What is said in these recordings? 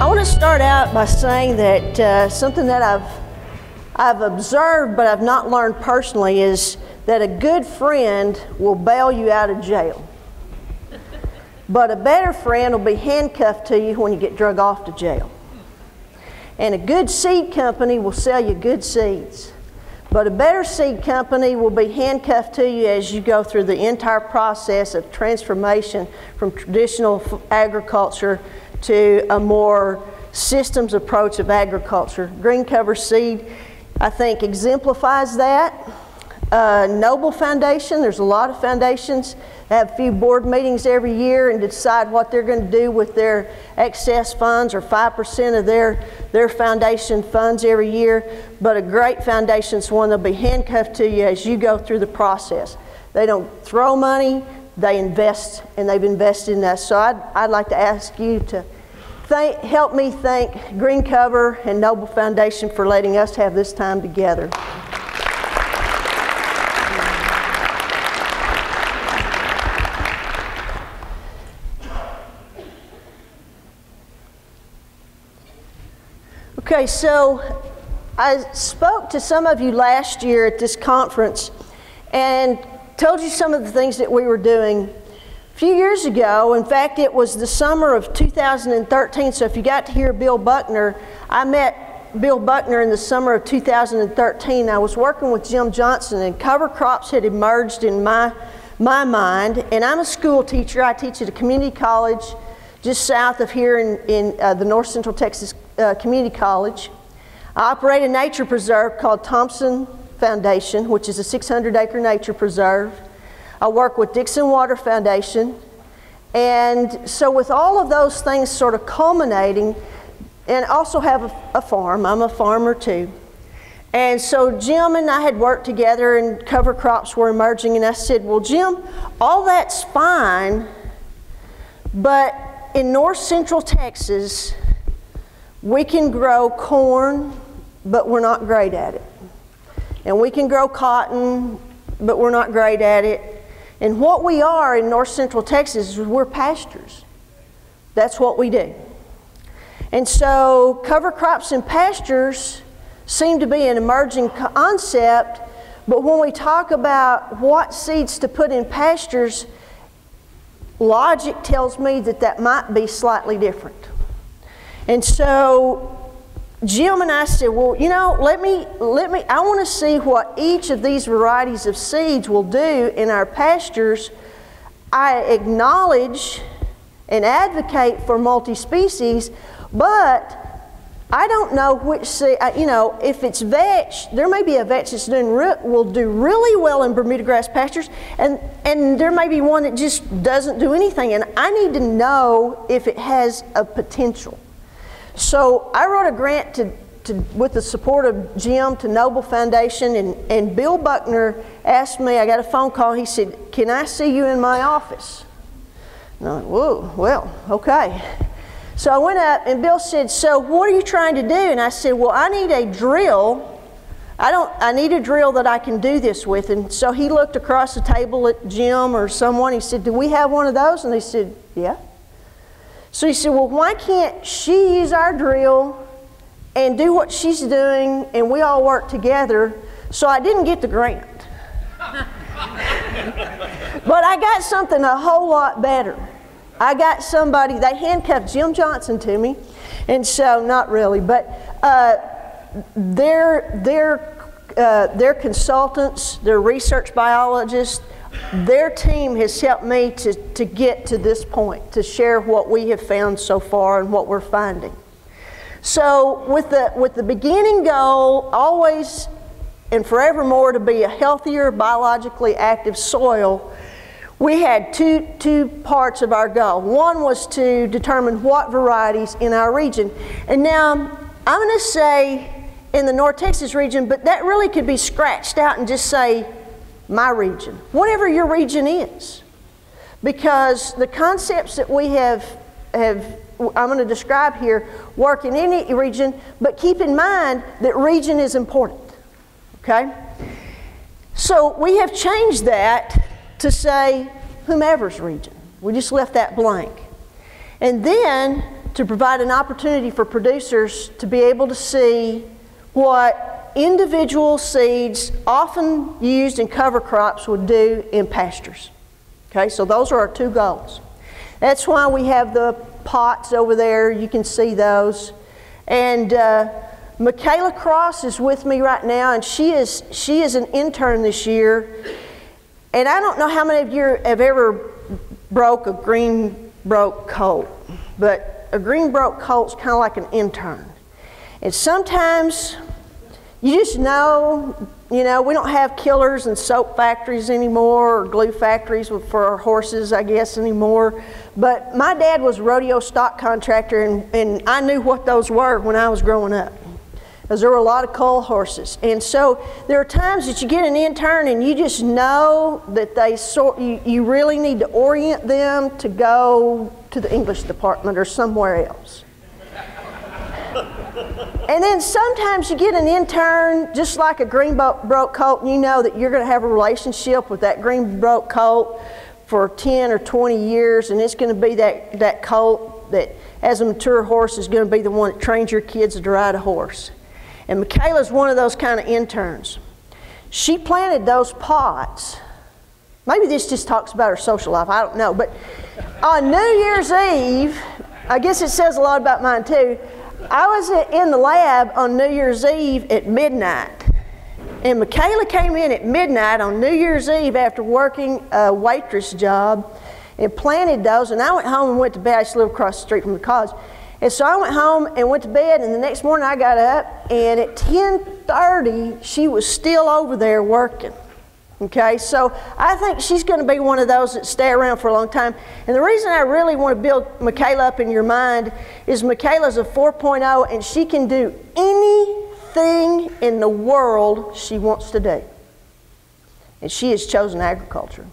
I want to start out by saying that something that I've observed but I've not learned personally is that a good friend will bail you out of jail. But a better friend will be handcuffed to you when you get drug off to jail. And a good seed company will sell you good seeds. But a better seed company will be handcuffed to you as you go through the entire process of transformation from traditional agriculture to a more systems approach of agriculture. Green cover seed, I think, exemplifies that. Noble Foundation, there's a lot of foundations that have a few board meetings every year and decide what they're going to do with their excess funds, or 5% of their foundation funds every year. But a great foundation is one that'll be handcuffed to you as you go through the process. They don't throw money, they invest, and they've invested in us. So I'd like to ask you to help me thank Green Cover and Noble Foundation for letting us have this time together. Okay, so I spoke to some of you last year at this conference and told you some of the things that we were doing. A few years ago, in fact, it was the summer of 2013, so if you got to hear Bill Buckner, I met Bill Buckner in the summer of 2013. I was working with Jim Johnson, and cover crops had emerged in my mind, and I'm a school teacher. I teach at a community college just south of here in the North Central Texas Community College. I operate a nature preserve called Thompson Foundation, which is a 600-acre nature preserve. I work with Dixon Water Foundation. And so with all of those things sort of culminating, and also have a farm. I'm a farmer too. And so Jim and I had worked together and cover crops were emerging, and I said, well, Jim, all that's fine, but in North Central Texas, we can grow corn, but we're not great at it. And we can grow cotton, but we're not great at it. And what we are in North Central Texas is we're pastures. That's what we do. And so cover crops and pastures seem to be an emerging concept, but when we talk about what seeds to put in pastures, logic tells me that that might be slightly different. And so Jim and I said, well, you know, I want to see what each of these varieties of seeds will do in our pastures. I acknowledge and advocate for multi-species, but I don't know which seed, you know, if it's vetch, there may be a vetch that's will do really well in Bermuda grass pastures, and there may be one that just doesn't do anything, and I need to know if it has a potential. So I wrote a grant with the support of Jim to Noble Foundation, and Bill Buckner asked me, I got a phone call, he said, can I see you in my office? And I went, whoa, well, okay. So I went up and Bill said, so what are you trying to do? And I said, well, I need a drill. I need a drill that I can do this with. And so he looked across the table at Jim or someone, he said, do we have one of those? And they said, yeah. So he said, well, why can't she use our drill and do what she's doing and we all work together? So I didn't get the grant. But I got something a whole lot better. I got somebody, they handcuffed Jim Johnson to me, and so, not really, but they're consultants, they're research biologists. Their team has helped me to get to this point, to share what we have found so far and what we're finding. So with the beginning goal, always and forevermore, to be a healthier, biologically active soil, we had two parts of our goal. One was to determine what varieties in our region. And now, I'm going to say in the North Texas region, but that really could be scratched out and just say my region, whatever your region is. Because the concepts that we have I'm going to describe here work in any region, but keep in mind that region is important, okay? So we have changed that to say whomever's region. We just left that blank. And then to provide an opportunity for producers to be able to see what individual seeds often used in cover crops would do in pastures. Okay, so those are our two goals. That's why we have the pots over there. You can see those. And Michaela Cross is with me right now, and she is an intern this year. And I don't know how many of you have ever broke a green broke colt, but a green broke colt's kind of like an intern. And sometimes you just know, we don't have killers and soap factories anymore, or glue factories for our horses, I guess, anymore. But my dad was a rodeo stock contractor, and I knew what those were when I was growing up, because there were a lot of cull horses. And so there are times that you get an intern and you just know that you really need to orient them to go to the English department or somewhere else. And then sometimes you get an intern, just like a green broke colt, and you know that you're going to have a relationship with that green broke colt for 10 or 20 years, and it's going to be that colt that, as a mature horse, is going to be the one that trains your kids to ride a horse. And Michaela's one of those kind of interns. She planted those pots. Maybe this just talks about her social life, I don't know. But on New Year's Eve, I guess it says a lot about mine too, I was in the lab on New Year's Eve at midnight. And Michaela came in at midnight on New Year's Eve after working a waitress job and planted those. And I went home and went to bed. I used to live across the street from the college. And so I went home and went to bed, and the next morning I got up, and at 10:30 she was still over there working. Okay, so I think she's going to be one of those that stay around for a long time. And the reason I really want to build Michaela up in your mind is Michaela's a 4.0, and she can do anything in the world she wants to do. And she has chosen agriculture.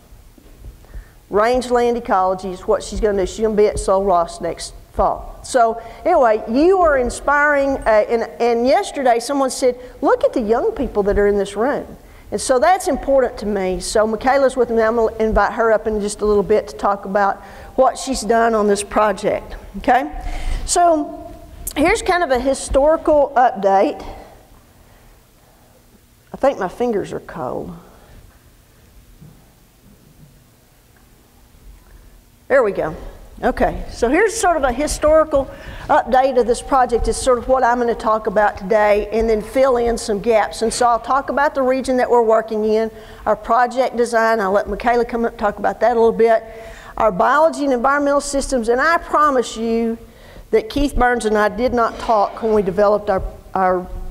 Rangeland ecology is what she's going to do. She's going to be at Sol Ross next fall. So anyway, you are inspiring, and yesterday someone said, look at the young people that are in this room. And so that's important to me. So Michaela's with me. I'm going to invite her up in just a little bit to talk about what she's done on this project. Okay? So here's kind of a historical update. I think my fingers are cold. There we go. Okay, so here's sort of a historical update of this project. Is sort of what I'm going to talk about today, and then fill in some gaps. And so I'll talk about the region that we're working in, our project design. I'll let Michaela come up and talk about that a little bit, our biology and environmental systems, and I promise you that Keith Burns and I did not talk when we developed our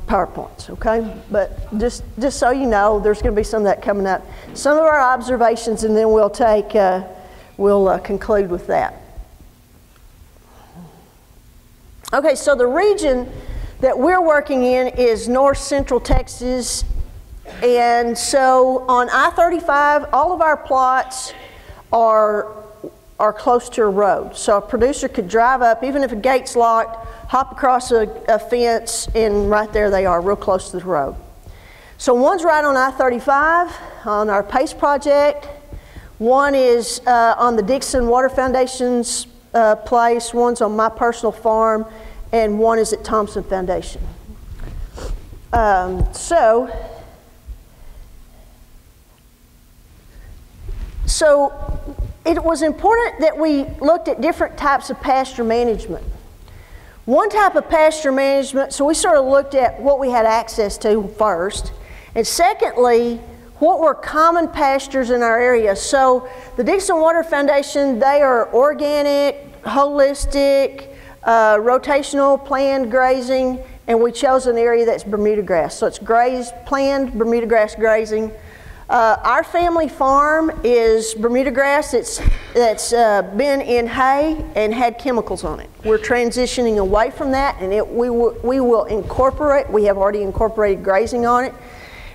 PowerPoints, okay? But just so you know, there's going to be some of that coming up. Some of our observations, and then we'll conclude with that. Okay, so the region that we're working in is north central Texas, and so on I-35, all of our plots are close to a road. So a producer could drive up, even if a gate's locked, hop across a fence, and right there they are, real close to the road. So one's right on I-35 on our PACE project. One is on the Dixon Water Foundation's place, one's on my personal farm, and one is at Thompson Foundation. So it was important that we looked at different types of pasture management. One type of pasture management, so we sort of looked at what we had access to first, and secondly, what were common pastures in our area. So the Dixon Water Foundation, they are organic, holistic, rotational, planned grazing, and we chose an area that's Bermuda grass. So it's planned Bermuda grass grazing. Our family farm is Bermuda grass that's been in hay and had chemicals on it. We're transitioning away from that, and we will incorporate, we have already incorporated grazing on it.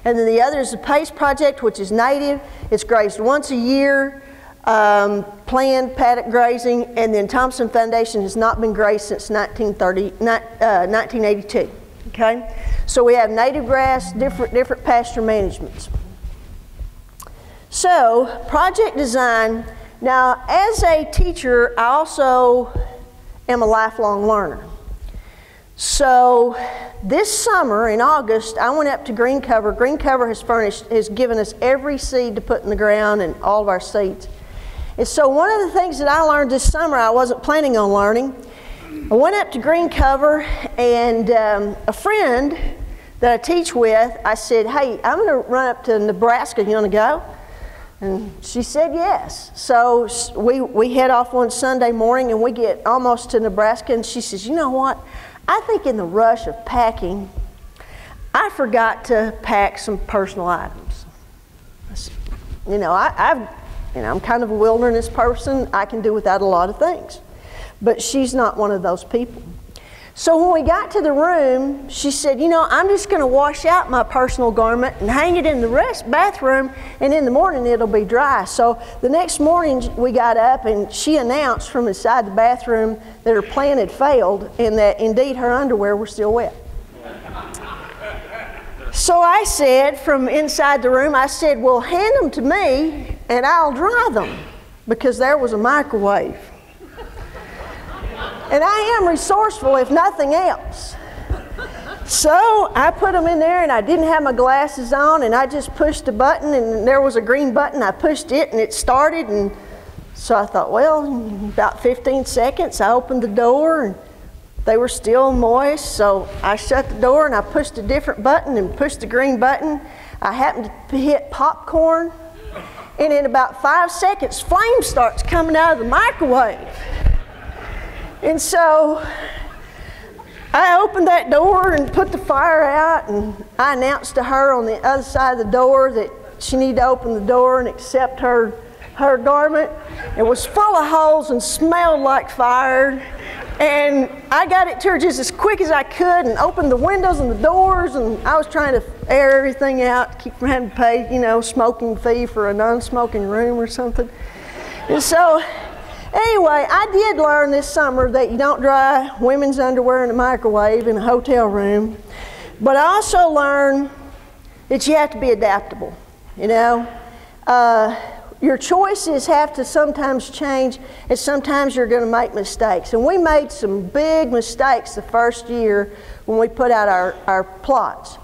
And then the other is the PACE project, which is native. It's grazed once a year, planned paddock grazing, and then Thompson Foundation has not been grazed since 1982. Okay, so we have native grass, different pasture managements. So project design. Now, as a teacher, I also am a lifelong learner. So this summer in August, I went up to Green Cover. Green Cover has given us every seed to put in the ground and all of our seeds. And so one of the things that I learned this summer I wasn't planning on learning, I went up to Green Cover, and a friend that I teach with, I said, hey, I'm going to run up to Nebraska. You want to go? And she said yes. So we head off one Sunday morning, and we get almost to Nebraska, and she says, you know what? I think in the rush of packing, I forgot to pack some personal items. You know, I'm kind of a wilderness person. I can do without a lot of things. But she's not one of those people. So when we got to the room, she said, you know, I'm just going to wash out my personal garment and hang it in the bathroom, and in the morning it'll be dry. So the next morning we got up, and she announced from inside the bathroom that her plan had failed and that indeed her underwear were still wet. So I said from inside the room, I said, well, hand them to me and I'll dry them, because there was a microwave. And I am resourceful, if nothing else. So I put them in there, and I didn't have my glasses on, and I just pushed a button, and there was a green button. I pushed it, and it started. And so I thought, well, in about 15 seconds, I opened the door, and they were still moist. So I shut the door, and I pushed a different button and pushed the green button. I happened to hit popcorn, and in about 5 seconds, flame starts coming out of the microwave. And so I opened that door and put the fire out, and I announced to her on the other side of the door that she needed to open the door and accept her garment. It was full of holes and smelled like fire. And I got it to her just as quick as I could and opened the windows and the doors, and I was trying to air everything out, keep from having to pay, you know, smoking fee for a non-smoking room or something. And so anyway, I did learn this summer that you don't dry women's underwear in a microwave in a hotel room. But I also learned that you have to be adaptable, you know. Your choices have to sometimes change, and sometimes you're going to make mistakes. And we made some big mistakes the first year when we put out our plots.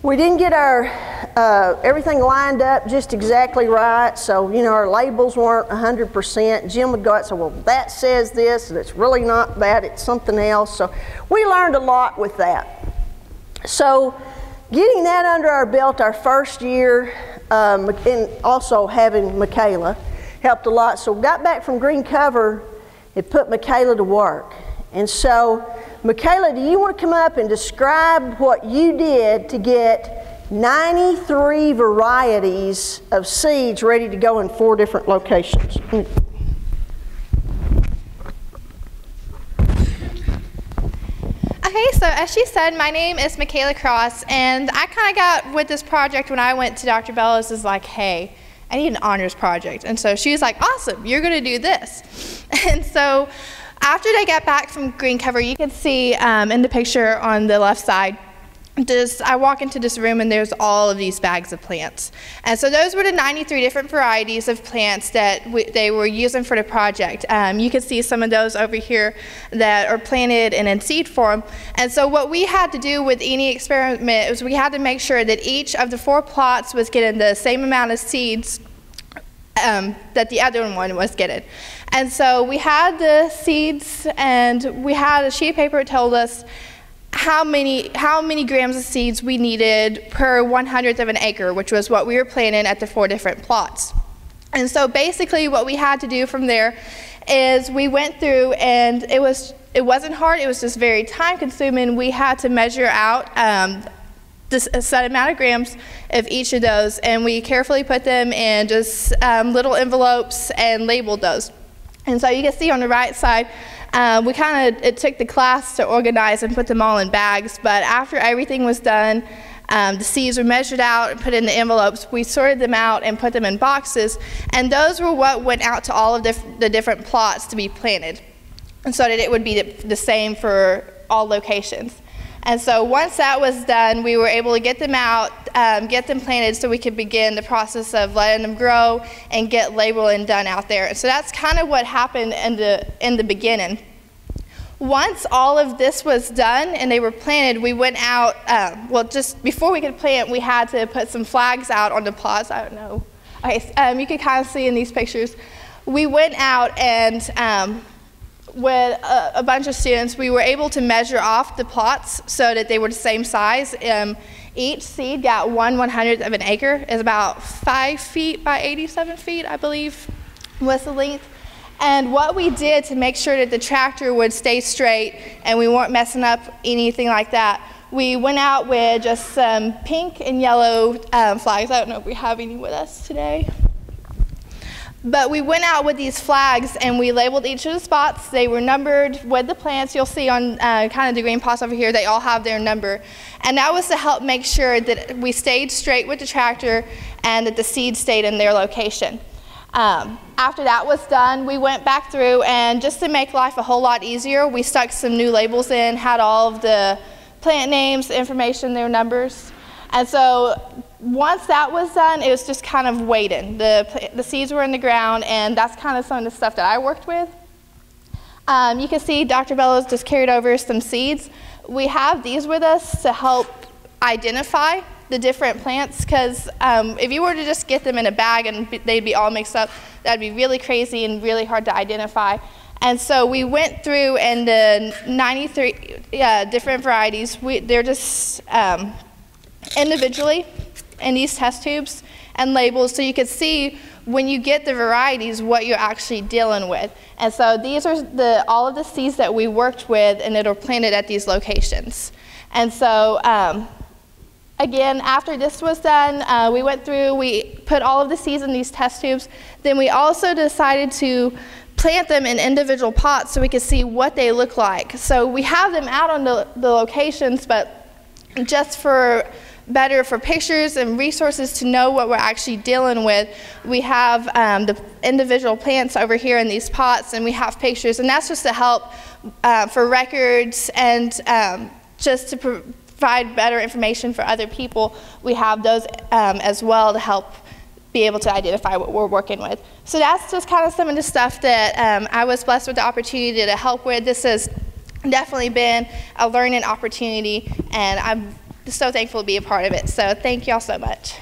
We didn't get our everything lined up just exactly right, so you know our labels weren't 100%. Jim would go out and say, well, that says this, and it's really not that, it's something else. So we learned a lot with that. So getting that under our belt our first year, and also having Michaela helped a lot. So we got back from Green Cover and put Michaela to work. And so Michaela, do you want to come up and describe what you did to get 93 varieties of seeds ready to go in 4 different locations? Okay, so as she said, my name is Michaela Cross, and I kind of got with this project when I went to Dr. Bellows is like, hey, I need an honors project. And so she was like, awesome, you're going to do this. And so after they got back from Green Cover, you can see in the picture on the left side, I walk into this room and there's all of these bags of plants. And so those were the 93 different varieties of plants that they were using for the project. You can see some of those over here that are planted and in seed form. And so what we had to do with any experiment was we had to make sure that each of the 4 plots was getting the same amount of seeds that the other one was getting. And so we had the seeds, and we had a sheet of paper that told us how many grams of seeds we needed per 100th of an acre, which was what we were planting at the 4 different plots. And so basically what we had to do from there is we went through, and it wasn't hard, it was just very time consuming. We had to measure out a set amount of grams of each of those, and we carefully put them in just little envelopes and labeled those. And so you can see on the right side, it took the class to organize and put them all in bags, but after everything was done, the seeds were measured out and put in the envelopes. We sorted them out and put them in boxes, and those were what went out to all of the different plots to be planted, and so that it would be the same for all locations. And so once that was done, we were able to get them out, get them planted so we could begin the process of letting them grow and get labeling done out there. And so that's kind of what happened in the beginning. Once all of this was done and they were planted, we went out, well, just before we could plant, we had to put some flags out on the plots. I don't know. Okay, you can kind of see in these pictures. We went out and with a bunch of students, we were able to measure off the plots so that they were the same size. Each seed got 1/100th of an acre. It's about 5 feet by 87 feet, I believe, was the length. And what we did to make sure that the tractor would stay straight and we weren't messing up anything like that, we went out with just some pink and yellow flags. I don't know if we have any with us today. But we went out with these flags and we labeled each of the spots. They were numbered with the plants. You'll see on kind of the green plots over here, they all have their number. And that was to help make sure that we stayed straight with the tractor and that the seeds stayed in their location. After that was done, we went back through, and just to make life a whole lot easier, we stuck some new labels in, had all of the plant names, information, their numbers. And so once that was done, it was just kind of waiting. The seeds were in the ground, and that's kind of some of the stuff that I worked with. You can see Dr. Bellows just carried over some seeds. We have these with us to help identify the different plants, because if you were to just get them in a bag and they'd be all mixed up, that'd be really crazy and really hard to identify. And so we went through, and the 93 different varieties, they're just individually in these test tubes and labels, so you could see when you get the varieties what you're actually dealing with. And so these are all of the seeds that we worked with and that are planted at these locations. And so again, after this was done, we went through, we put all of the seeds in these test tubes. Then we also decided to plant them in individual pots so we could see what they look like. So we have them out on the locations, but just better for pictures and resources to know what we're actually dealing with, we have the individual plants over here in these pots, and we have pictures, and that's just to help for records and just to provide better information for other people. We have those as well to help be able to identify what we're working with. So that's just kind of some of the stuff that I was blessed with the opportunity to help with. This has definitely been a learning opportunity, and I'm so thankful to be a part of it. So thank y'all so much.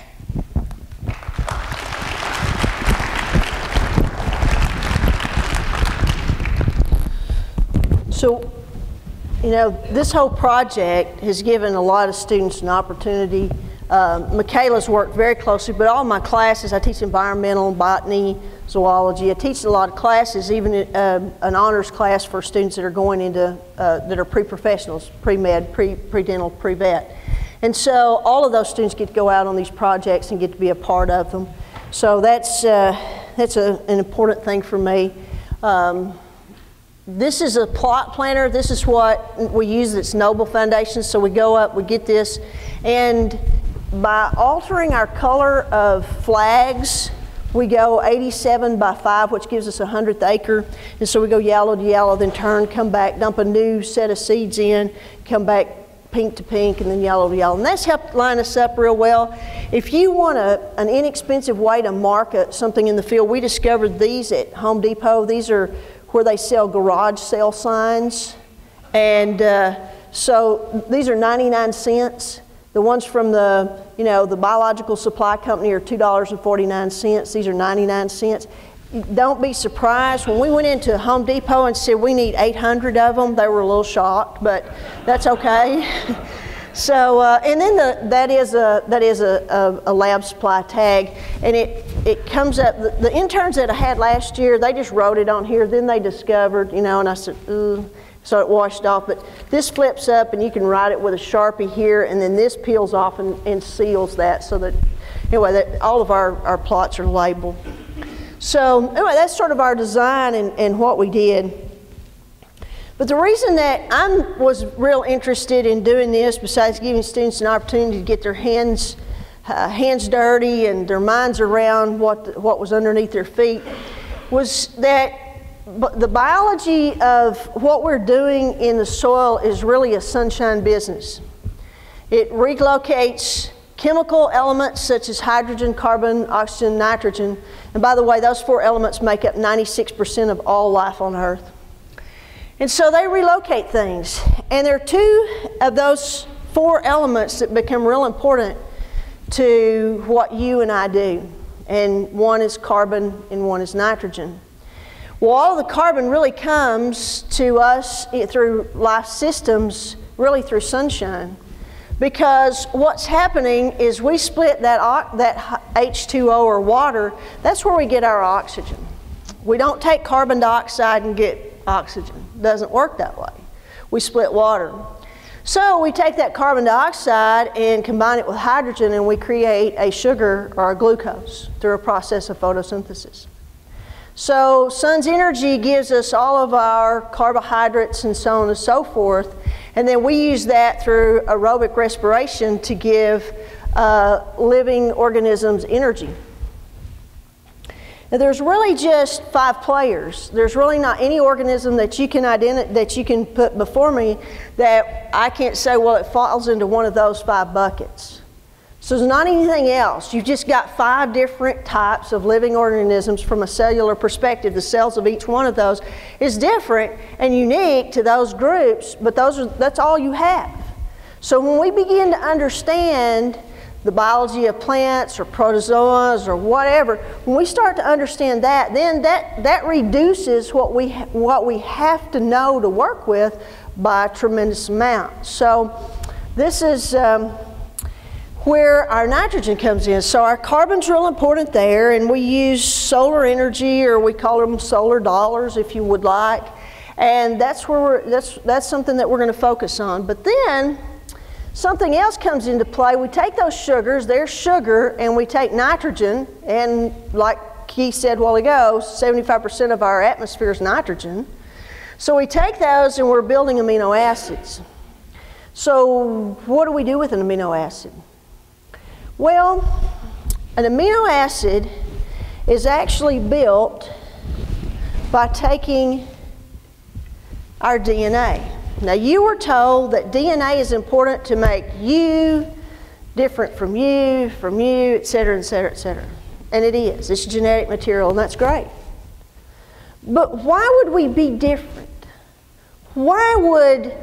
So, you know, this whole project has given a lot of students an opportunity. Michaela's worked very closely, but all my classes, I teach environmental, botany, zoology. I teach a lot of classes, even an honors class for students that are going into, that are pre-professionals, pre-med, pre-dental, pre-vet. And so all of those students get to go out on these projects and get to be a part of them. So that's an important thing for me. This is a plot planner. This is what we use. It's Noble Foundation. So we go up, we get this, and by altering our color of flags, we go 87 by 5, which gives us a 100th acre. And so we go yellow to yellow, then turn, come back, dump a new set of seeds in, come back pink to pink, and then yellow to yellow. And that's helped line us up real well. If you want an inexpensive way to mark something in the field, we discovered these at Home Depot. These are where they sell garage sale signs. And so these are 99 cents. The ones from the biological supply company are $2.49. These are 99 cents. Don't be surprised. When we went into Home Depot and said we need 800 of them, they were a little shocked, but that's okay. So, and then that is a lab supply tag, and it comes up. The interns that I had last year, they just wrote it on here. Then they discovered, and I said, ooh. So it washed off, but this flips up and you can write it with a Sharpie here, and then this peels off and seals that, so that, anyway, that all of our plots are labeled. So anyway, that's sort of our design and what we did. But the reason that I was real interested in doing this, besides giving students an opportunity to get their hands dirty and their minds around what was underneath their feet, was that the biology of what we're doing in the soil is really a sunshine business. It relocates chemical elements such as hydrogen, carbon, oxygen, nitrogen. And by the way, those 4 elements make up 96% of all life on Earth. And so they relocate things. And there are two of those four elements that become real important to what you and I do. And one is carbon and one is nitrogen. Well, all the carbon really comes to us through life systems, really through sunshine. Because what's happening is we split that H2O or water, that's where we get our oxygen. We don't take carbon dioxide and get oxygen. It doesn't work that way. We split water. So we take that carbon dioxide and combine it with hydrogen and we create a sugar or a glucose through a process of photosynthesis. So sun's energy gives us all of our carbohydrates and so on and so forth, and then we use that through aerobic respiration to give living organisms energy. Now, there's really just 5 players. There's really not any organism that you can put before me that I can't say, well, it falls into one of those 5 buckets. So there's not anything else. You've just got 5 different types of living organisms from a cellular perspective. The cells of each one of those is different and unique to those groups, but that's all you have. So when we begin to understand the biology of plants or protozoas or whatever, when we start to understand that, then that reduces what we have to know to work with by a tremendous amount. So this is where our nitrogen comes in. So our carbon's real important there, and we use solar energy, or we call them solar dollars if you would like, and that's where that's something that we're going to focus on. But then something else comes into play. We take those sugars, there's sugar, and we take nitrogen, and like Keith said a while ago, 75% of our atmosphere is nitrogen. So we take those and we're building amino acids. So what do we do with an amino acid? Well, an amino acid is actually built by taking our DNA. Now, you were told that DNA is important to make you different from you, et cetera, et cetera, et cetera. And it is. It's genetic material, and that's great. But why would we be different? Why would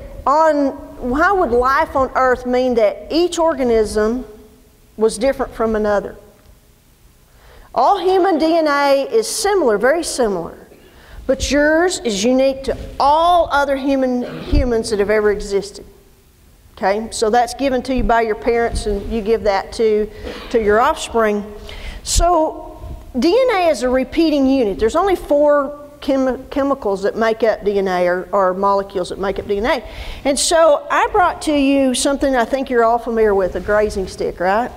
life on Earth mean that each organism was different from another? All human DNA is similar, very similar. But yours is unique to all other humans that have ever existed. Okay? So that's given to you by your parents, and you give that to your offspring. So DNA is a repeating unit. There's only 4 chemicals that make up DNA, or molecules that make up DNA. And so I brought to you something I think you're all familiar with, a grazing stick, right?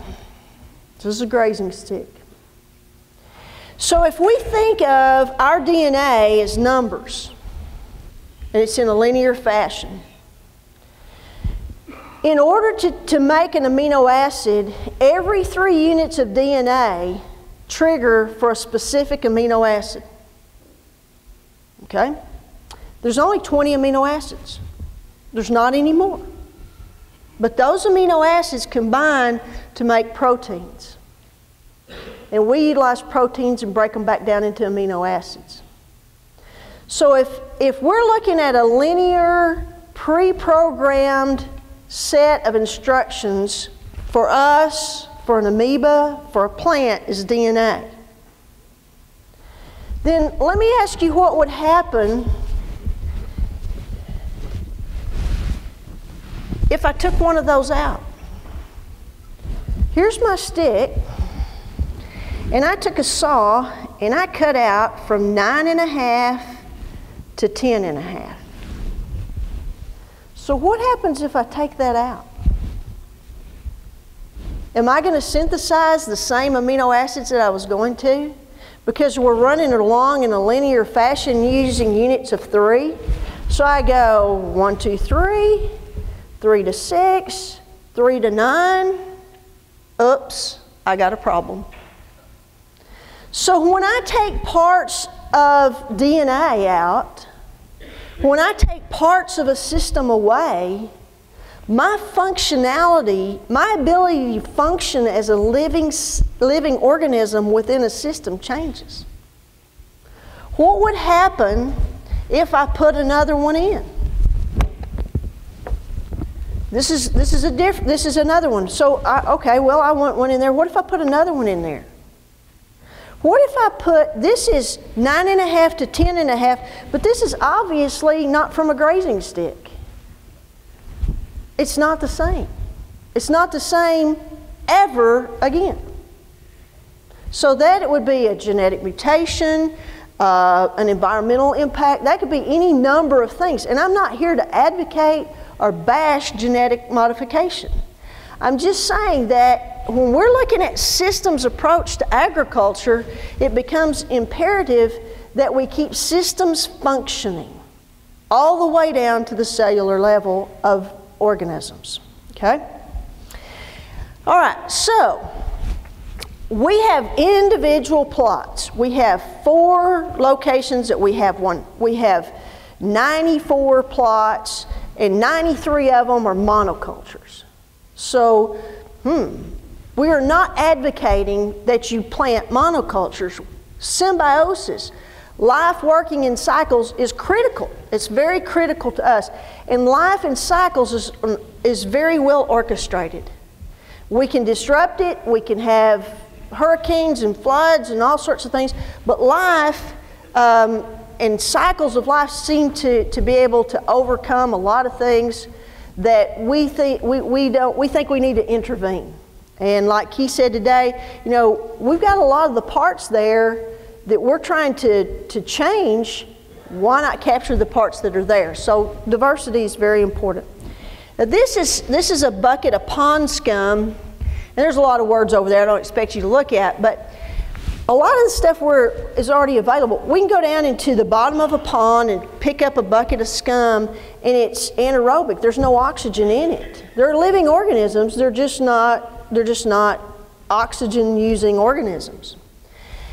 This is a grazing stick. So if we think of our DNA as numbers, and it's in a linear fashion, in order to make an amino acid, every 3 units of DNA trigger for a specific amino acid. Okay? There's only 20 amino acids. There's not any more. But those amino acids combine to make proteins. And we utilize proteins and break them back down into amino acids. So if we're looking at a linear, pre-programmed set of instructions, for us, for an amoeba, for a plant, is DNA. Then let me ask you what would happen if I took one of those out. Here's my stick, and I took a saw and I cut out from 9.5 to 10.5. So what happens if I take that out? Am I going to synthesize the same amino acids that I was going to? Because we're running along in a linear fashion using units of 3. So I go 1, 2, 3, 3 to 6, 3 to 9. Oops, I got a problem. So when I take parts of DNA out, when I take parts of a system away, my functionality, my ability to function as a living organism within a system changes. What would happen if I put another one in? This is another one. So, okay, well, I want one in there. What if I put another one in there? What if I put, this is 9.5 to 10.5, but this is obviously not from a grazing stick. It's not the same. It's not the same ever again. So that it would be a genetic mutation, an environmental impact. That could be any number of things. And I'm not here to advocate or bash genetic modification. I'm just saying that when we're looking at systems approach to agriculture, it becomes imperative that we keep systems functioning all the way down to the cellular level of organisms, okay? All right, so we have individual plots. We have 4 locations that we have 94 plots, and 93 of them are monocultures. So, we are not advocating that you plant monocultures. Symbiosis, life working in cycles is critical. It's very critical to us. And life in cycles is very well orchestrated. We can disrupt it, we can have hurricanes and floods and all sorts of things, but life and cycles of life seem to be able to overcome a lot of things that we think we need to intervene. And like he said today, you know, we've got a lot of the parts there that we're trying to change. Why not capture the parts that are there? So diversity is very important. Now this is a bucket of pond scum, and there's a lot of words over there I don't expect you to look at, but a lot of the stuff is already available. We can go down into the bottom of a pond and pick up a bucket of scum, and it's anaerobic. There's no oxygen in it. They're living organisms. They're just not oxygen-using organisms.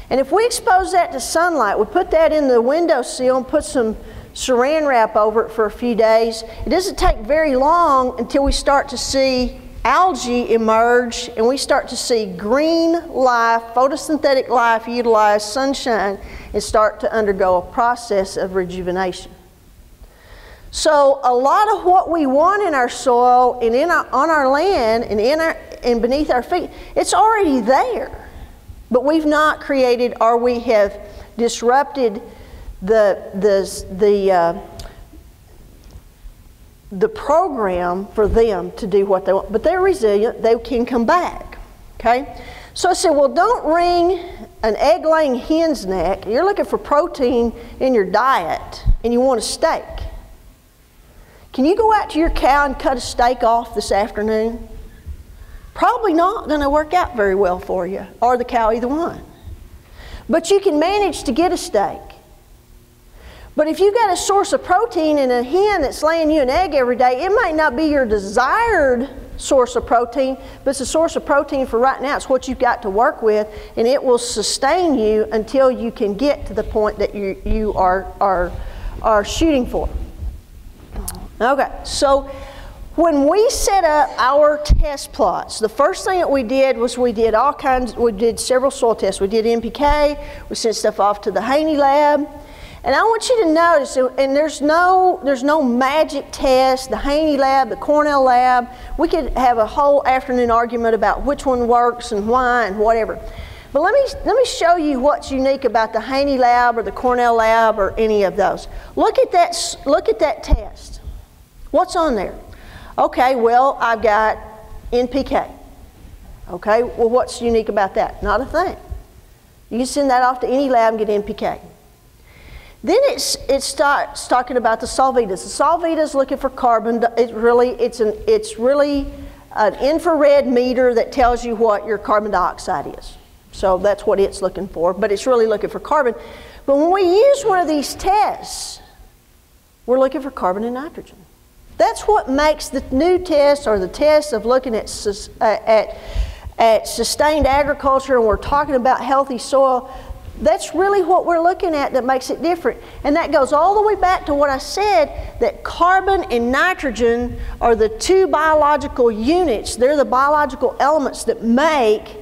And if we expose that to sunlight, we put that in the windowsill and put some saran wrap over it for a few days, it doesn't take very long until we start to see algae emerge, and we start to see green life, photosynthetic life utilize sunshine and start to undergo a process of rejuvenation. So a lot of what we want in our soil and on our land and beneath our feet, it's already there. But we've not created, or we have disrupted the program for them to do what they want. But they're resilient, they can come back, okay? So I said, well, don't wring an egg-laying hen's neck. You're looking for protein in your diet and you want a steak. Can you go out to your cow and cut a steak off this afternoon? Probably not going to work out very well for you, or the cow, either one. But you can manage to get a steak. But if you've got a source of protein in a hen that's laying you an egg every day, it might not be your desired source of protein, but it's a source of protein for right now. It's what you've got to work with, and it will sustain you until you can get to the point that you are shooting for. Okay, so when we set up our test plots, the first thing that we did was we did several soil tests. We did NPK, we sent stuff off to the Haney lab. And I want you to notice, and there's no magic test, the Haney lab, the Cornell lab. We could have a whole afternoon argument about which one works and why and whatever. But let me show you what's unique about the Haney lab or the Cornell lab or any of those. Look at that test. What's on there? Okay, well, I've got NPK. Okay, well, what's unique about that? Not a thing. You can send that off to any lab and get NPK. Then it starts talking about the solvitas. The solvitas looking for carbon. It's really an infrared meter that tells you what your carbon dioxide is. So that's what it's looking for, but it's really looking for carbon. But when we use one of these tests, we're looking for carbon and nitrogen. That's what makes the new test, or the test of looking at sustained agriculture, and we're talking about healthy soil. That's really what we're looking at that makes it different. And that goes all the way back to what I said, that carbon and nitrogen are the two biological units. They're the biological elements that make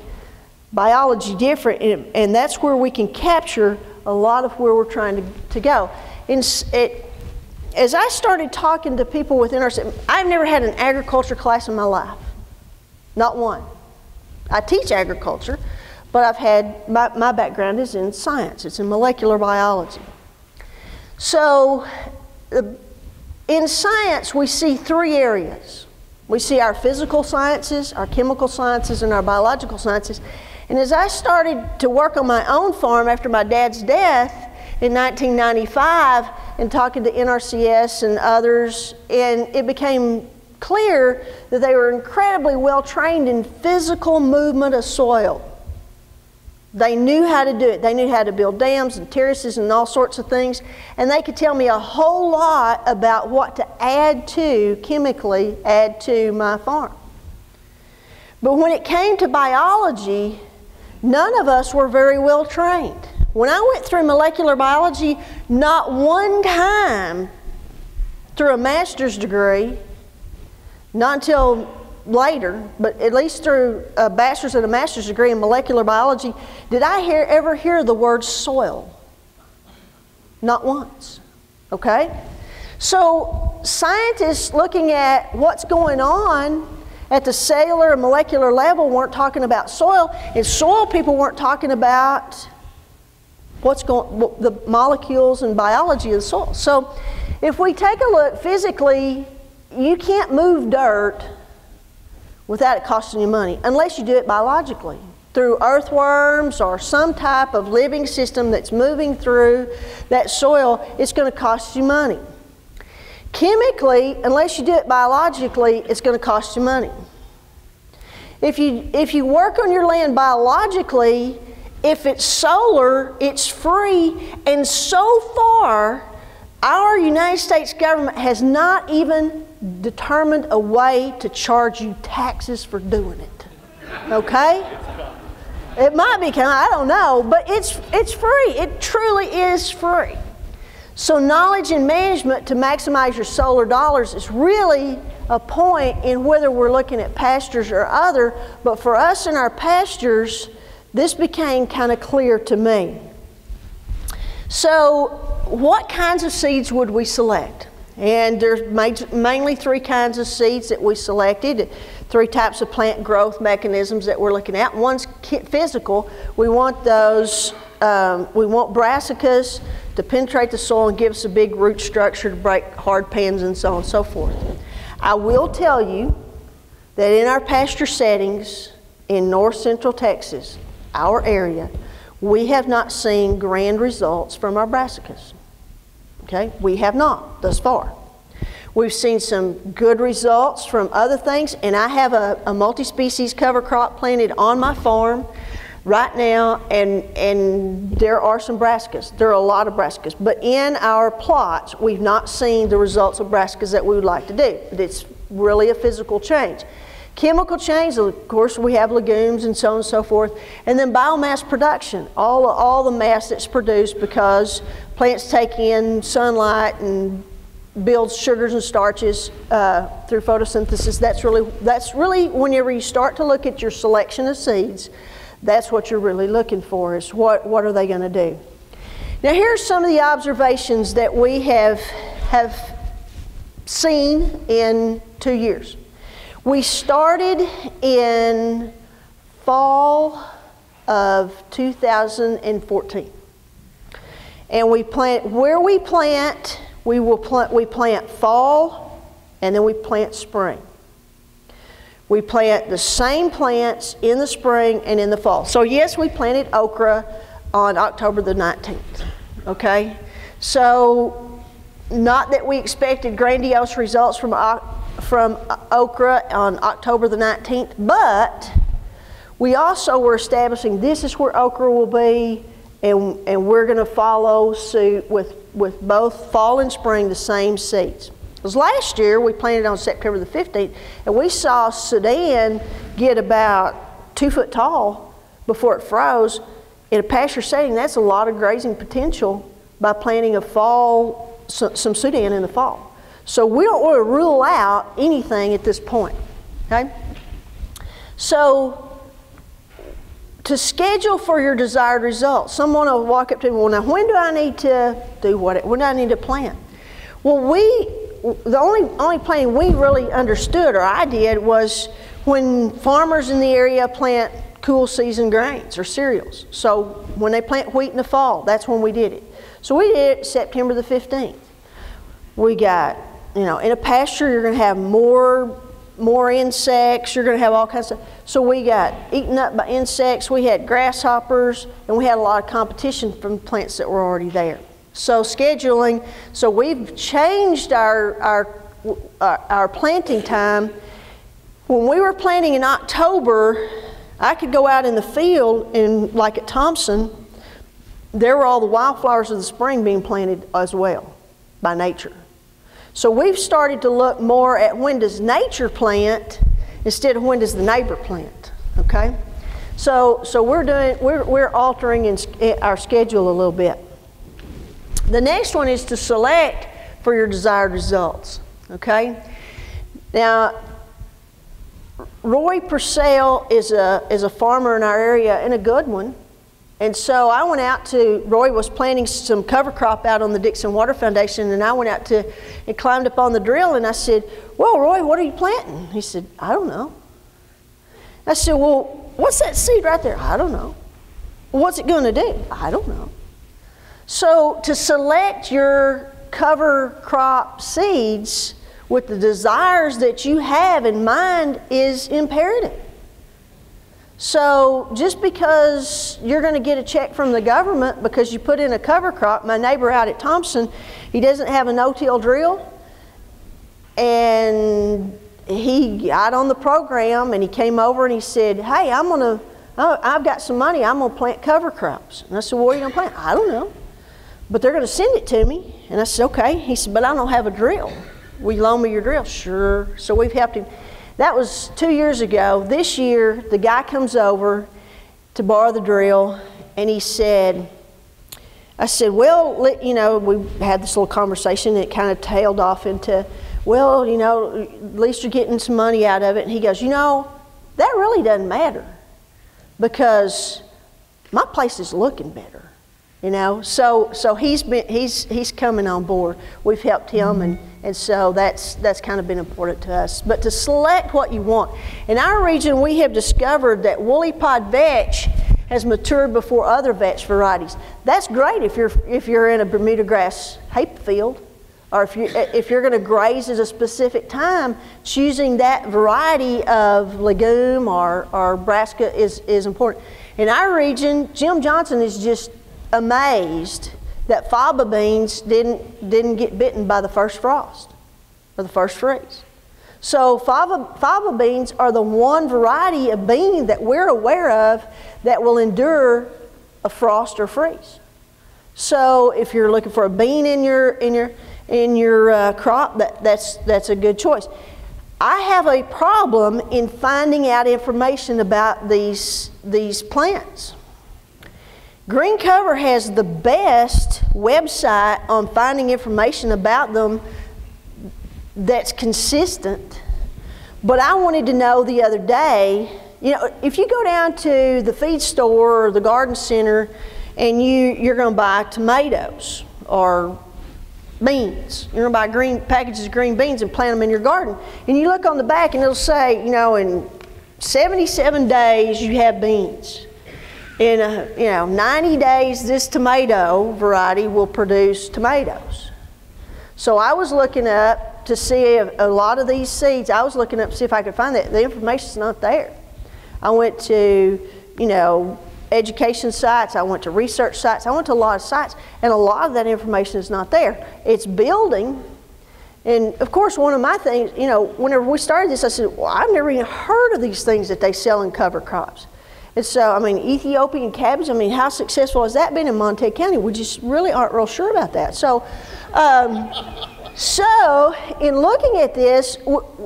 biology different. And that's where we can capture a lot of where we're trying to go. as I started talking to people within our, I've never had an agriculture class in my life, not one. I teach agriculture, but I've had, my background is in science, it's in molecular biology. So in science, we see three areas. We see our physical sciences, our chemical sciences, and our biological sciences. And as I started to work on my own farm after my dad's death in 1995 and talking to NRCS and others, and it became clear that they were incredibly well trained in physical movement of soil. They knew how to do it. They knew how to build dams and terraces and all sorts of things, and they could tell me a whole lot about what to add to, chemically add to my farm. But when it came to biology, none of us were very well trained. When I went through molecular biology, not one time through a master's degree, not until later, but at least through a bachelor's and a master's degree in molecular biology, did I ever hear the word soil. Not once, okay? So scientists looking at what's going on at the cellular and molecular level weren't talking about soil, and soil people weren't talking about the molecules and biology of the soil. So if we take a look physically, you can't move dirt without it costing you money, unless you do it biologically, through earthworms or some type of living system that's moving through that soil. It's going to cost you money. Chemically, unless you do it biologically, it's going to cost you money. If you work on your land biologically, if it's solar, it's free, and so far, our United States government has not even determined a way to charge you taxes for doing it, okay? It might be, I don't know, but it's free. It truly is free. So knowledge and management to maximize your solar dollars is really a point in whether we're looking at pastures or other, but for us in our pastures, this became kind of clear to me. So what kinds of seeds would we select? And there's mainly three kinds of seeds that we selected, three types of plant growth mechanisms that we're looking at. One's physical. We want those, we want brassicas to penetrate the soil and give us a big root structure to break hard pans and so on and so forth. I will tell you that in our pasture settings in north central Texas, our area, we have not seen grand results from our brassicas. Okay, we have not thus far. We've seen some good results from other things, and I have a multi-species cover crop planted on my farm right now, and there are some brassicas. There are a lot of brassicas, but in our plots, we've not seen the results of brassicas that we would like to do. But it's really a physical change. Chemical change, of course, we have legumes and so on and so forth. And then biomass production, all the mass that's produced because plants take in sunlight and builds sugars and starches through photosynthesis. That's really whenever you start to look at your selection of seeds, that's what you're really looking for, is what are they going to do. Now here's some of the observations that we have seen in 2 years. We started in fall of 2014, and we plant where we plant. We plant fall, and then we plant spring. We plant the same plants in the spring and in the fall. So yes, we planted okra on October the 19th. Okay, so not that we expected grandiose results from okra on October the 19th, but we also were establishing this is where okra will be, and we're going to follow suit with both fall and spring the same seeds. Because last year we planted on September the 15th, and we saw Sudan get about 2 foot tall before it froze. In a pasture setting, that's a lot of grazing potential by planting a fall, some Sudan in the fall. So we don't want to rule out anything at this point, okay? So to schedule for your desired results. Someone will walk up to me, well, now when do I need to do what? When do I need to plant? Well, the only planting we really understood, or I did, was when farmers in the area plant cool season grains or cereals. So when they plant wheat in the fall, that's when we did it. So we did it September the 15th. We got, in a pasture you're going to have more insects, you're going to have all kinds of stuff. So we got eaten up by insects, we had grasshoppers, and we had a lot of competition from plants that were already there. So scheduling, so we've changed our planting time. When we were planting in October, I could go out in the field and like at Thompson, there were all the wildflowers of the spring being planted as well by nature. So we've started to look more at when does nature plant instead of when does the neighbor plant, okay? So we're altering our schedule a little bit. The next one is to select for your desired results, okay? Now, Roy Purcell is a farmer in our area and a good one. And so I went out to, Roy was planting some cover crop out on the Dixon Water Foundation, and I went out and climbed up on the drill and I said, well, Roy, what are you planting? He said, I don't know. I said, well, what's that seed right there? I don't know. What's it going to do? I don't know. So to select your cover crop seeds with the desires that you have in mind is imperative. So just because you're going to get a check from the government because you put in a cover crop, my neighbor out at Thompson, he doesn't have a no-till drill, and he got on the program and he came over and he said, hey, I've got some money, I'm going to plant cover crops. And I said, well, what are you going to plant? I don't know, but they're going to send it to me. And I said, okay. He said, but I don't have a drill. Will you loan me your drill? Sure. So we've helped him. That was 2 years ago. This year, the guy comes over to borrow the drill, and he said, I said, well, we had this little conversation, and it kind of tailed off into, well, at least you're getting some money out of it. And he goes, that really doesn't matter because my place is looking better, So he's coming on board. We've helped him, and so that's kind of been important to us. But to select what you want. In our region, we have discovered that woolly pod vetch has matured before other vetch varieties. That's great if you're in a Bermuda grass hayfield, or if you're going to graze at a specific time. Choosing that variety of legume or brassica is important. In our region, Jim Johnson is just amazed that faba beans didn't get bitten by the first frost or the first freeze. So faba beans are the one variety of bean that we're aware of that will endure a frost or freeze. So if you're looking for a bean in your crop, that's a good choice. I have a problem in finding out information about these plants. Green Cover has the best website on finding information about them that's consistent. But I wanted to know the other day, if you go down to the feed store or the garden center and you're going to buy tomatoes or beans, you're going to buy packages of green beans and plant them in your garden, and you look on the back and it'll say, in 77 days you have beans. In 90 days, this tomato variety will produce tomatoes. So I was looking up to see a lot of these seeds. I was looking up to see if I could find that. The information's not there. I went to, education sites. I went to research sites. I went to a lot of sites, and a lot of that information is not there. It's building. And of course, one of my things, whenever we started this, I said, well, I've never even heard of these things that they sell in cover crops. And so, Ethiopian cabbage, how successful has that been in Montague County? We just really aren't real sure about that. So, in looking at this,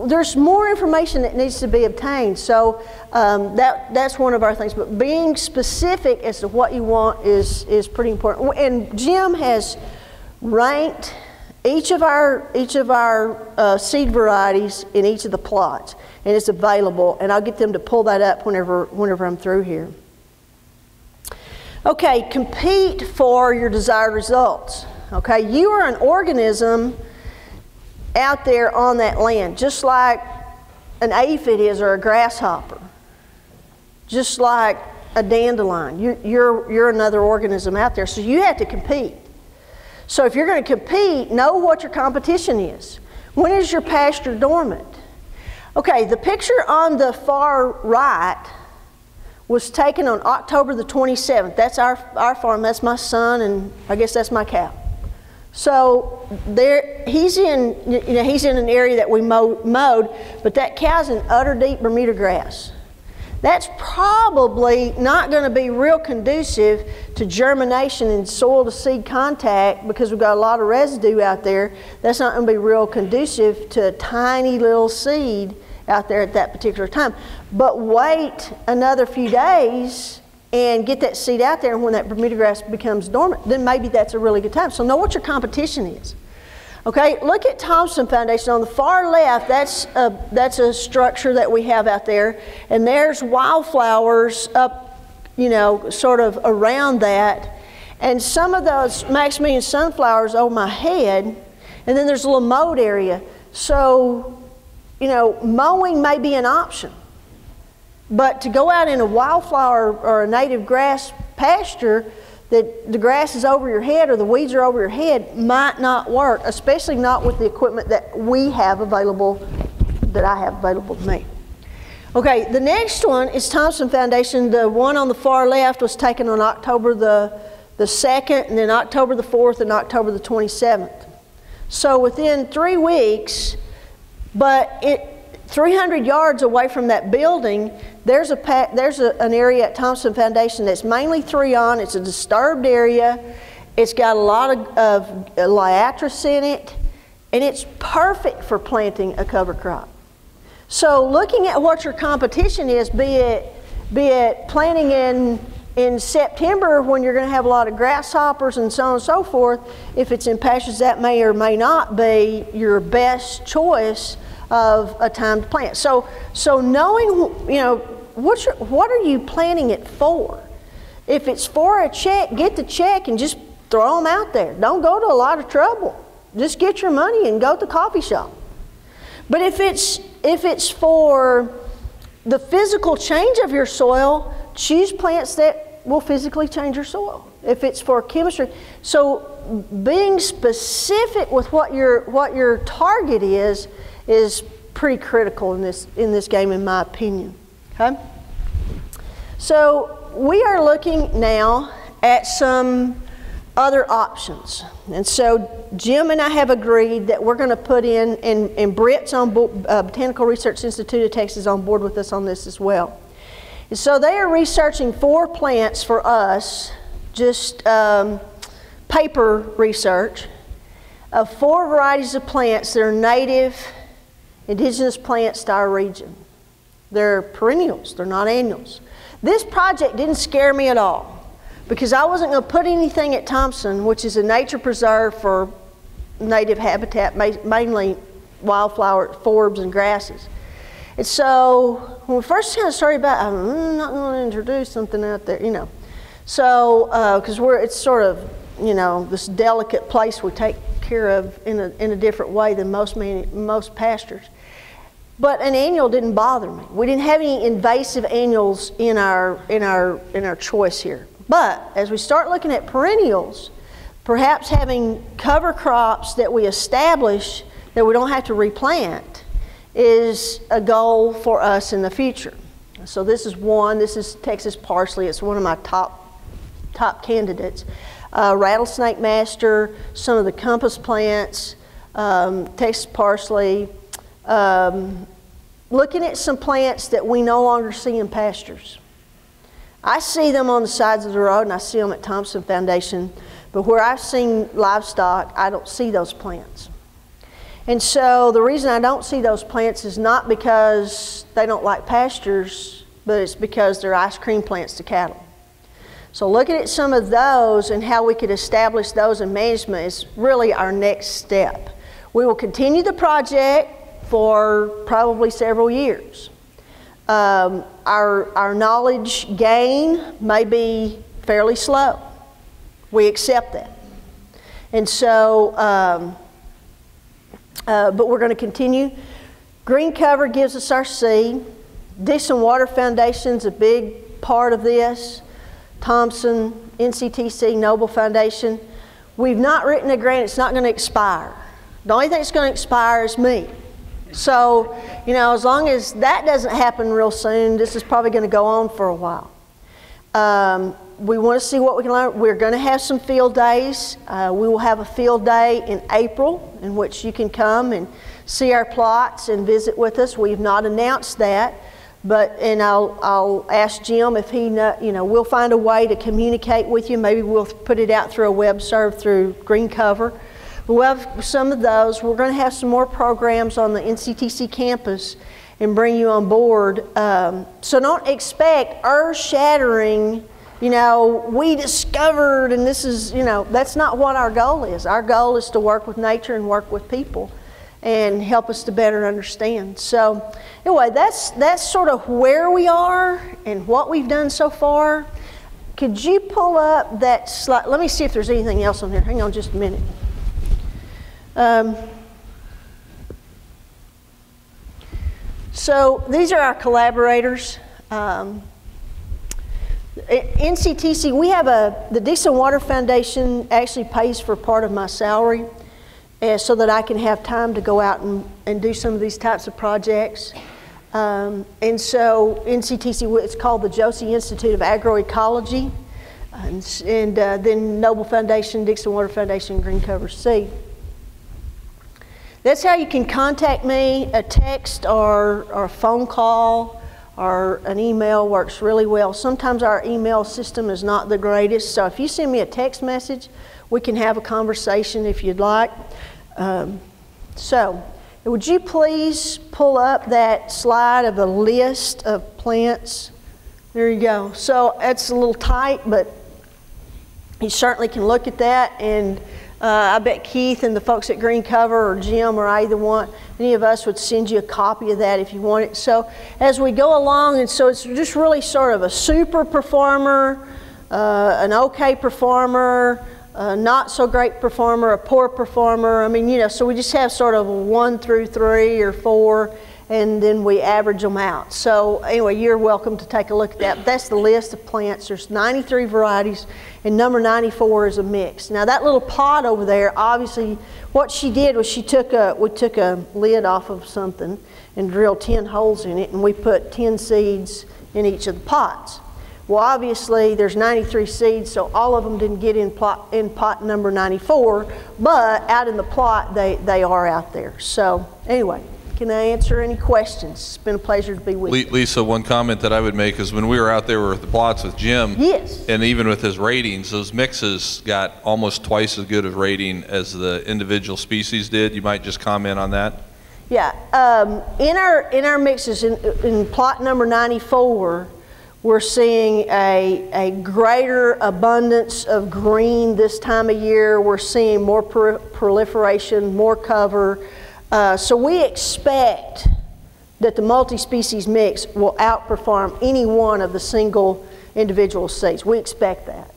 there's more information that needs to be obtained. So, that's one of our things. But being specific as to what you want is pretty important. And Jim has ranked each of our seed varieties in each of the plots, and it's available, and I'll get them to pull that up whenever I'm through here. Okay, compete for your desired results. Okay, you are an organism out there on that land, just like an aphid is or a grasshopper, just like a dandelion. You're another organism out there, so you have to compete. So if you're going to compete, know what your competition is. When is your pasture dormant? Okay, the picture on the far right was taken on October the 27th. That's our farm. That's my son, and I guess that's my cow. So there, he's in an area that we mowed, but that cow's in utter deep Bermuda grass. That's probably not going to be real conducive to germination and soil to seed contact because we've got a lot of residue out there. That's not going to be real conducive to a tiny little seed out there at that particular time. But wait another few days and get that seed out there, and when that Bermuda grass becomes dormant, then maybe that's a really good time. So know what your competition is. Okay, look at Thompson Foundation. On the far left, that's a structure that we have out there, and there's wildflowers up, sort of around that, and some of those Maximilian sunflowers over my head, and then there's a little mowed area. So, mowing may be an option, but to go out in a wildflower or a native grass pasture that the grass is over your head or the weeds are over your head might not work, especially not with the equipment that we have available, that I have available to me. Okay, the next one is Thompson Foundation. The one on the far left was taken on October the 2nd, and then October the 4th, and October the 27th. So within 3 weeks, but 300 yards away from that building, there's an area at Thompson Foundation that's mainly 3-on. It's a disturbed area. It's got a lot of liatris in it, and it's perfect for planting a cover crop. So looking at what your competition is, be it planting in September when you're going to have a lot of grasshoppers and so on and so forth, if it's in pastures, that may or may not be your best choice of a time to plant. So knowing, what are you planting it for? If it's for a check, get the check and just throw them out there. Don't go to a lot of trouble. Just get your money and go to the coffee shop. But if it's for the physical change of your soil, choose plants that will physically change your soil. If it's for chemistry, so being specific with what your target is pretty critical in this game, in my opinion. Okay. So we are looking now at some other options, and so Jim and I have agreed that we're going to put in, and Britt's on board, Botanical Research Institute of Texas on board with us on this as well. And so they are researching 4 plants for us, just paper research, of 4 varieties of plants that are native indigenous plants to our region. They're perennials, they're not annuals. This project didn't scare me at all because I wasn't going to put anything at Thompson, which is a nature preserve for native habitat, mainly wildflower, forbs, and grasses. And so when we first kind of started about, I'm not going to introduce something out there, So, because it's sort of, this delicate place we take care of in a different way than most pastures. But an annual didn't bother me. We didn't have any invasive annuals in our choice here. But as we start looking at perennials, perhaps having cover crops that we establish that we don't have to replant is a goal for us in the future. So this is one. This is Texas parsley. It's one of my top candidates. Rattlesnake master, some of the compass plants, Texas parsley. Looking at some plants that we no longer see in pastures. I see them on the sides of the road, and I see them at Thompson Foundation, but where I've seen livestock, I don't see those plants. And so the reason I don't see those plants is not because they don't like pastures, but it's because they're ice cream plants to cattle. So looking at some of those and how we could establish those in management is really our next step. We will continue the project for probably several years. Our knowledge gain may be fairly slow. We accept that. And so, but we're going to continue. Green cover gives us our seed. Dixon Water Foundation's a big part of this. Thompson, NCTC, Noble Foundation. We've not written a grant. It's not going to expire. The only thing that's going to expire is me. So, you know, as long as that doesn't happen real soon, this is probably going to go on for a while. We want to see what we can learn. We're going to have some field days. We will have a field day in April in which you can come and see our plots and visit with us. We've not announced that, and I'll ask Jim if he, we'll find a way to communicate with you. Maybe we'll put it out through a web serve through Green Cover. We'll have some of those. We're going to have some more programs on the NCTC campus and bring you on board. So don't expect earth-shattering, we discovered, and this is, that's not what our goal is. Our goal is to work with nature and work with people and help us to better understand. So anyway, that's sort of where we are and what we've done so far. Could you pull up that slide? Let me see if there's anything else on there. Hang on just a minute. So these are our collaborators. NCTC, we have the Dixon Water Foundation actually pays for part of my salary so that I can have time to go out and do some of these types of projects. And so NCTC, it's called the Josie Institute of Agroecology, and then Noble Foundation, Dixon Water Foundation, Green Cover Seed. That's how you can contact me. A text or a phone call or an email works really well. Sometimes our email system is not the greatest, so if you send me a text message, we can have a conversation if you'd like. So, would you please pull up that slide of a list of plants? There you go. So it's a little tight, but you certainly can look at that, and I bet Keith and the folks at Green Cover or Jim or either one, any of us would send you a copy of that if you want it. So as we go along, and so it's just really sort of a super performer, an okay performer, a not so great performer, a poor performer. I mean, so we just have sort of 1 through 3 or 4, and then we average them out. So anyway, you're welcome to take a look at that. That's the list of plants. There's 93 varieties, and number 94 is a mix. Now that little pot over there, obviously, what she did was we took a lid off of something and drilled 10 holes in it, and we put 10 seeds in each of the pots. Well, obviously, there's 93 seeds, so all of them didn't get in pot number 94, but out in the plot, they are out there. So anyway, can I answer any questions? It's been a pleasure to be with you. Lisa, one comment that I would make is when we were out there with the plots with Jim, yes, and even with his ratings, those mixes got almost twice as good of rating as the individual species did. You might just comment on that? Yeah, in our mixes, in plot number 94, we're seeing a greater abundance of green this time of year. We're seeing more proliferation, more cover. So we expect that the multi-species mix will outperform any one of the single individual seeds. We expect that.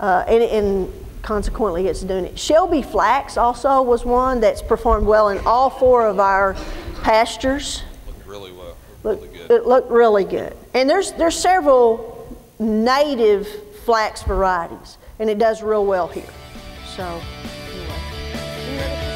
And consequently, it's doing it. Shelby flax also was one that's performed well in all 4 of our pastures. Looked really well. It looked really good. And there's several native flax varieties, and it does real well here. So, anyway.